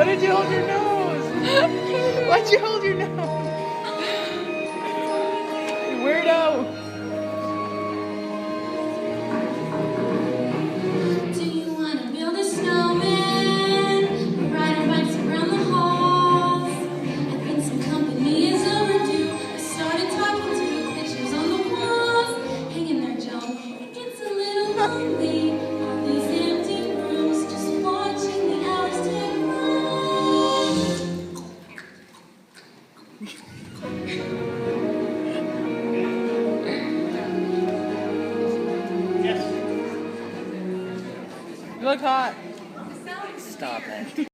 Why did you hold your nose? Why'd you hold your nose? You weirdo. Do you want to build a snowman? Ride our bikes around the halls. I think some company is overdue. I started talking to the pictures on the walls. Hang in there, Joe. It gets a little lonely. All these empty rooms, just watching the hours tick by. You look hot. Stop it.